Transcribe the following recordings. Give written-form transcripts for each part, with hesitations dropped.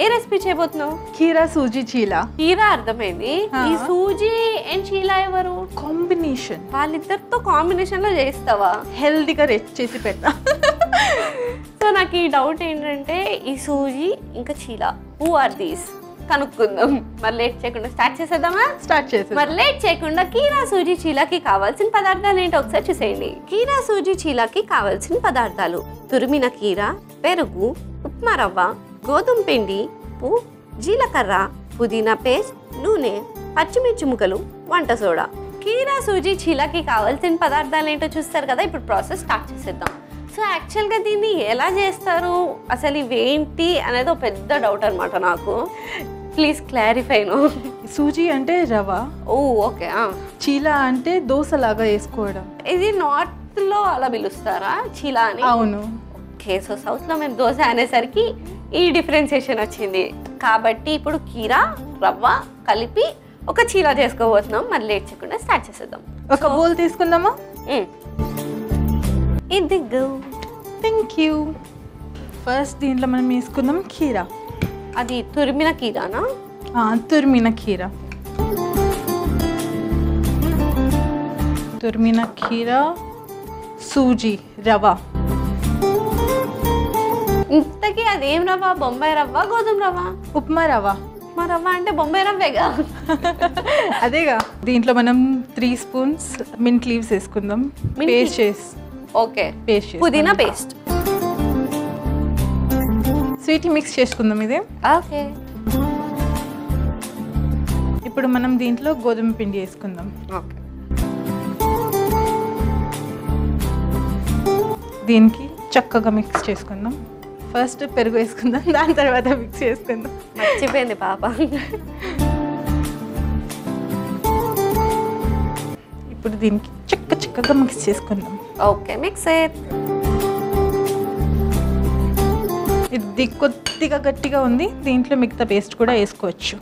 ఏ recipe చేయబోతున్నావు? కీరా సూజీ చీలా. కీరా అర్థమైంది, ఈ సూజీ అండ్ చీలా ఎవరు? కాంబినేషన్. వాళ్ళిద్దరితో కాంబినేషన్ లో చేస్తావా? హెల్దీగా చేసి పెడతా. సో నాకు ఈ డౌట్ ఏంటంటే ఈ సూజీ ఇంకా చీలా హూ ఆర్ దీస్ కనుక్కుందాం. మరి లేట్ చేయకుండా స్టార్ట్ చేసేద్దామా? స్టార్ట్ చేసి మరి లేట్ చేయకుండా కీరా సూజీ చీలాకి కావాల్సిన పదార్థాలు ఏంటో ఒకసారి చూసేయండి. కీరా సూజీ చీలాకి కావాల్సిన పదార్థాలు: తురిమిన కీరా, పెరుగు, ఉప్మా రవ్వ, గోధుమ పిండి, ఉప్పు, జీలకర్ర, పుదీనా పేస్ట్, నూనె, పచ్చిమిర్చి ముక్కలు, వంట సోడా. కీరా సూజీ చీలాకి కావాల్సిన పదార్థాలు ఏంటో చూస్తారు కదా. ఇప్పుడు ప్రాసెస్ స్టార్ట్ చేసేద్దాం. సో యాక్చువల్గా దీన్ని ఎలా చేస్తారు, అసలు ఇవేంటి అనేది ఒక పెద్ద డౌట్ అనమాట నాకు. Please clarify. నో, సూజీ అంటే రవ. ఓ ఓకే. చీలా అంటే దోశలాగా వేసుకోవడం. ఇది నార్త్ లో అలా పిలుస్తారా చీలా అని? అవును. ఓకే, సో సౌత్ లో మేము దోశ అనేసరికి ఈ డిఫరెన్సియేషన్ వచ్చింది. కాబట్టి ఇప్పుడు కీరా రవ్వ కలిపి ఒక చీలా చేసుకోబోతున్నాం. మరి లేట్ చేయకుండా స్టార్ట్ చేసేద్దాం. ఒక బౌల్ తీసుకుందామా? ఇదిగో. Thank you. ఫస్ట్ దీంట్లో మనం వేసుకుందాం కీరా. అది తురిమిన కీరానా? తురిమిన కీరా. తురిమిన కీరా, సూజీ రవ. ఇంతకీ అదేం రవ్వ? బొంబాయి రవ్వ, గోధుమ రవ్వ? ఉప్మా రవ. ఉప్మా రవ్వ అంటే బొంబాయి రవ్వేగా. అదేగా. దీంట్లో మనం 3 స్పూన్స్ మింట్ లీవ్స్ వేసుకుందాం. పేస్ట్ చేసి. ఓకే, పేస్ట్, పుదీనా పేస్ట్. స్వీట్ మిక్స్ చేసుకుందాం ఇది. ఓకే. ఇప్పుడు మనం దీంట్లో గోధుమ పిండి వేసుకుందాం. ఓకే. దీనికి చక్కగా మిక్స్ చేసుకుందాం. ఫస్ట్ పెరుగు వేసుకుందాం, దాని తర్వాత మిక్స్ చేసుకుందాం. మర్చిపోయింది పాప. ఇప్పుడు దీనికి చక్కగా మిక్స్ చేసుకుందాం. Okay, mix it. ఇది కొద్దిగా గట్టిగా ఉంది, దీంట్లో మిగతా పేస్ట్ కూడా వేసుకోవచ్చు.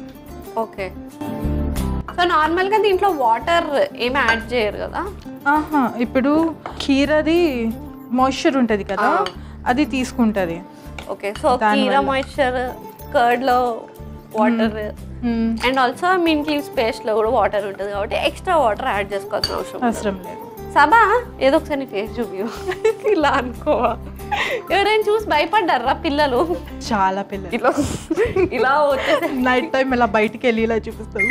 ఓకే. సో నార్మల్గా దీంట్లో వాటర్ ఏమి యాడ్ చేయరు కదా? ఇప్పుడు కీరాది మాయిశ్చర్ ఉంటుంది కదా, అది తీసుకుంటుంది. ఓకే, సో కీరా మాయిశ్చర్, కర్డ్లో water and also mint leaves పేస్ట్లో కూడా వాటర్ ఉంటుంది కాబట్టి ఎక్స్ట్రా వాటర్ యాడ్ చేసుకోవాల్సిన అవసరం లేదు. సబా ఏదో ఒకసారి నీ ఫేస్ చూపియు. ఇలా అనుకోవా? ఎవరైనా చూసి భయపడ్డారా పిల్లలు? చాలా పిల్లలు ఇలా ఇలా వచ్చేసి నైట్ టైం ఇలా బయటికి వెళ్ళి ఇలా చూపిస్తారు.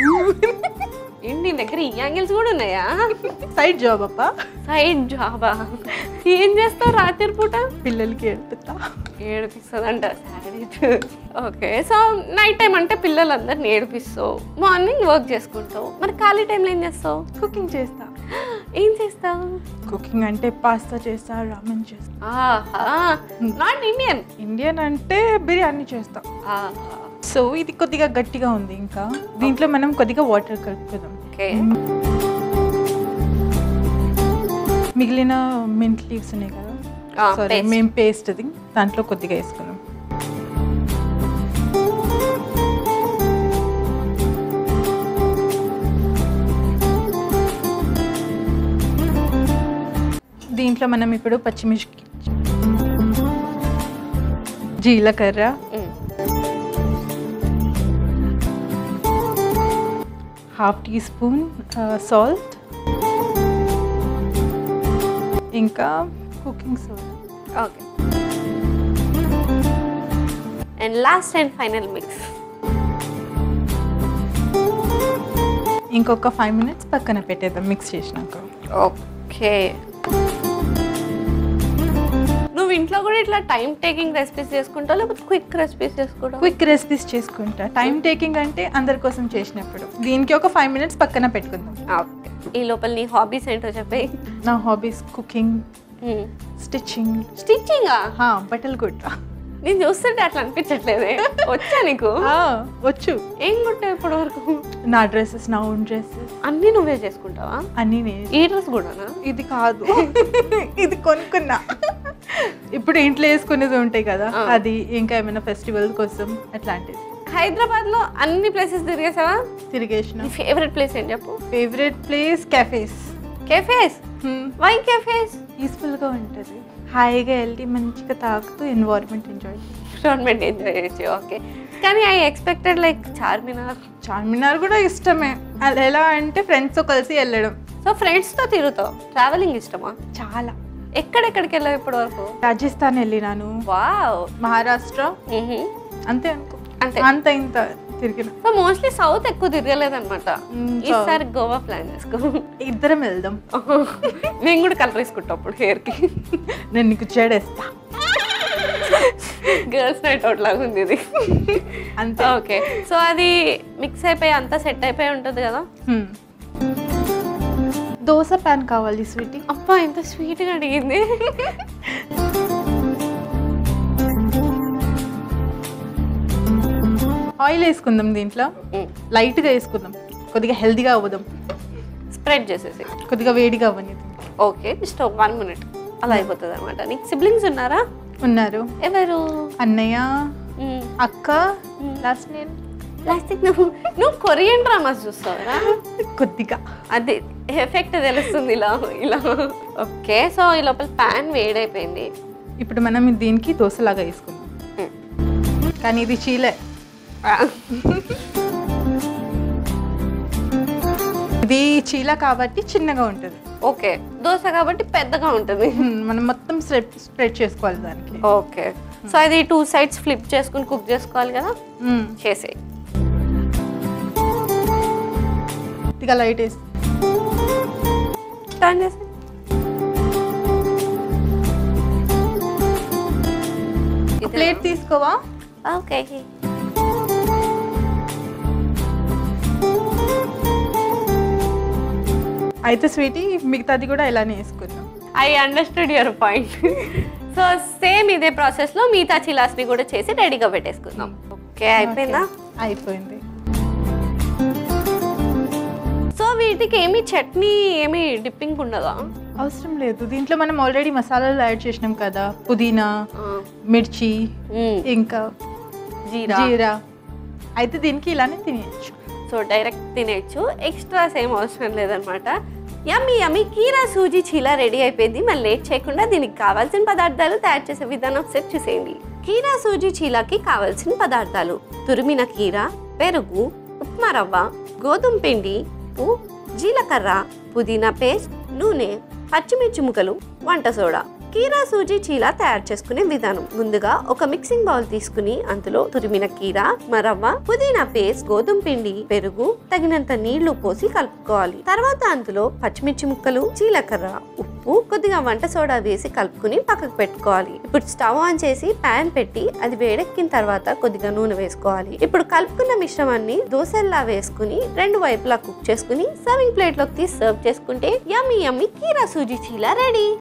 ఏంటి నీ దగ్గర ఈ యాంగిల్స్ కూడా ఉన్నాయా? సైడ్ జాబ్ అప్ప. సైడ్ జాబా? ఏం చేస్తావు రాత్రి పూట? పిల్లలకి ఏడిపిస్తుంది అంట. ఓకే, సో నైట్ టైం అంటే పిల్లలందరినీ ఏడిపిస్తావు, మార్నింగ్ వర్క్ చేసుకుంటావు. మరి ఖాళీ టైంలో ఏం చేస్తావు? కుకింగ్ చేస్తా. ఏం చేస్తావు? కుకింగ్ అంటే పాస్తా చేస్తా, రామెన్ చేస్తా. Not Indian. ఇండియన్ అంటే బిర్యానీ చేస్తా. సో ఇది కొద్దిగా గట్టిగా ఉంది, ఇంకా దీంట్లో మనం కొద్దిగా వాటర్ కలుపుకుందాం. మిగిలిన మింట్ లీవ్స్ ఉన్నాయి కదా, సారీ మేము పేస్ట్ అది దాంట్లో కొద్దిగా వేసుకుందాం. దీంట్లో మనం ఇప్పుడు పచ్చిమిర్చి, జీలకర్ర, ½ టీ స్పూన్ సాల్ట్, ఇంకా cooking soda. Okay, and last and final mix. ఇంకొక 5 minutes పక్కన పెట్టేద్దాం మిక్స్ చేసినాక. ఓకే, నువ్వు ఇంట్లో కూడా ఇట్లా టైం టేకింగ్ రెసిపీస్ చేసుకుంటావు లేకపోతే క్విక్ రెసిపీస్ చేసుకుంటావు? క్విక్ రెసిపీస్ చేసుకుంటా. టైం టేకింగ్ అంటే అందరి కోసం చేసినప్పుడు. దీనికి ఒక 5 minutes పక్కన పెట్టుకుందాం. ఓకే, ఈ లోపల నీ హాబీస్ ఏంటో చెప్పేయి. నా హాబీస్ కుకింగ్, స్టిచ్చింగ్. స్టిచ్చింగా? బట్టలు కుట్టా. నేను చూస్తుంటే అట్లా అనిపించట్లేదే. వచ్చా నీకు? వచ్చు. ఏం కుట్టావు ఇప్పటి వరకు? నా డ్రెస్సెస్, నా ఓన్ డ్రెస్సెస్ అన్నీ నువ్వే చేసుకుంటావా? అన్నీ నేను. ఈ డ్రెస్ కూడానా? ఇది కాదు, ఇది కొనుక్కున్నా. ఇప్పుడు ఇంట్లో వేసుకునేది ఉంటాయి కదా, అది ఇంకా ఏమైనా ఫెస్టివల్ కోసం అట్లాంటిది. హైదరాబాద్ లో అన్ని ప్లేసెస్ తిరిగేసావా? తిరిగేసిన. ఫేవరెట్ ప్లేస్ ఏం చెప్పు? Favourite place cafes. Cafes? Why cafes? Peaceful గా ఉంటుంది, హాయిగా వెళ్ళి మంచిగా తాగుతూ ఎన్వైరన్మెంట్ ఎంజాయ్ చేయొచ్చు. ఓకే, కానీ ఐ ఎక్స్పెక్టెడ్ లైక్ చార్మినార్ కూడా ఇష్టమే. అది ఎలా అంటే ఫ్రెండ్స్తో కలిసి వెళ్ళడం. సో ఫ్రెండ్స్తో తిరుగుతావు, ట్రావెలింగ్ ఇష్టమా? చాలా. ఎక్కడెక్కడికి వెళ్ళావు ఇప్పటి వరకు? రాజస్థాన్ వెళ్ళినాను, వావ్, మహారాష్ట్ర, అంతే అనుకో. అంతే, అంత ఇంత తిరిగిన. సో మోస్ట్లీ సౌత్ ఎక్కువ తిరగలేదన్నమాట. ఈసారి గోవా ప్లాన్ చేసుకో, ఇద్దరం వెళ్దాం. నేను కూడా కలర్ వేసుకుంటా అప్పుడు హెయిర్కి. నేను నీకు చెడేస్తా. గర్ల్స్ నైట్ అవుట్ లాగా ఉంది ఇది. అంతే. ఓకే, సో అది మిక్స్ అయిపోయి అంతా సెట్ అయిపోయి ఉంటుంది కదా. దోశ ప్యాన్ కావాలి స్వీటీ. అబ్బా ఎంత స్వీట్గా అడిగింది. ఆయిల్ వేసుకుందాం దీంట్లో, లైట్గా వేసుకుందాం, కొద్దిగా హెల్దీగా అవ్వదాం. స్ప్రెడ్ చేసేసి కొద్దిగా వేడిగా అవ్వని. ఓకే, జస్ట్ 1 minute అలా అయిపోతుంది అనమాట. నీకు సిబ్లింగ్స్ ఉన్నారా? ఉన్నారు. ఎవరు? అన్నయ్య, అక్క, లాస్ట్ నేను. నువ్వు కొరియన్ డ్రామాస్ చూస్తావరా? కొద్దిగా అది ఎఫెక్ట్ తెలుస్తుంది ఇలా ఇలా. ఓకే, సో ఈ లోపల ప్యాన్ వేడైపోయింది. ఇప్పుడు మనం దీనికి దోశలాగా వేసుకుందాం. కానీ ఇది చీలే. ఇది చీల కాబట్టి చిన్నగా ఉంటుంది. ఓకే, దోశ కాబట్టి పెద్దగా ఉంటుంది. మనం మొత్తం స్ప్రెడ్ చేసుకోవాలి దానికి. ఓకే, సో అది 2 sides ఫ్లిప్ చేసుకుని కుక్ చేసుకోవాలి కదా. చేసే ఇక లైట్ వేసి టర్న్ చేసి. ప్లేట్ తీసుకోవా? ఓకే, అయితే స్వీటీ మిగతాది కూడా ఇలానే వేసుకుందాం. I understood your point. So same ఇదే ప్రాసెస్లో మిగతా చిలాస్ని కూడా చేసి రెడీగా పెట్టేసుకుందాం. ఓకే, అయిపోయిందా? అయిపోయింది. సో వీటికి ఏమి చట్నీ ఏమి డిప్పింగ్ ఉండదా? అవసరం లేదు. దీంట్లో మనం ఆల్రెడీ మసాలాలు యాడ్ చేసినాం కదా, పుదీనా, మిర్చి, ఇంకా జీరా. అయితే దీనికి ఇలానే తినేయచ్చు. సో డైరెక్ట్ తినేయచ్చు, ఎక్స్ట్రాస్ ఏం అవసరం లేదనమాట. యమ్మీ యమ్మీ కీరా సూజీ చీలా రెడీ అయిపోయింది. మళ్ళీ లేట్ చేయకుండా దీనికి కావాల్సిన పదార్థాలు తయారు చేసే విధానం ఒకసారి చూసేయండి. కీరా సూజీ చీలాకి కావాల్సిన పదార్థాలు: తురిమిన కీరా, పెరుగు, ఉప్మా రవ్వ, గోధుమ పిండి, ఉప్పు, జీలకర్ర, పుదీనా పేస్ట్, నూనె, పచ్చిమిర్చి ముక్కలు, వంట సోడా. కీరా సూజీ చీలా తయారు చేసుకునే విధానం: ముందుగా ఒక మిక్సింగ్ బౌల్ తీసుకుని అందులో తురిమిన కీరా, రవ్వ, పుదీనా పేస్ట్, గోధుమ పిండి, పెరుగు, తగినంత నీళ్లు పోసి కలుపుకోవాలి. తర్వాత అందులో పచ్చిమిర్చి ముక్కలు, జీలకర్ర, ఉప్పు, కొద్దిగా వంట సోడా వేసి కలుపుకుని పక్కకు పెట్టుకోవాలి. ఇప్పుడు స్టవ్ ఆన్ చేసి ప్యాన్ పెట్టి అది వేడెక్కిన తర్వాత కొద్దిగా నూనె వేసుకోవాలి. ఇప్పుడు కలుపుకున్న మిశ్రమాన్ని దోశల్లా వేసుకుని 2 వైపులా కుక్ చేసుకుని సర్వింగ్ ప్లేట్ లోకి తీసి సర్వ్ చేసుకుంటే యమ్మీ యమ్మీ కీరా సూజీ చీలా రెడీ.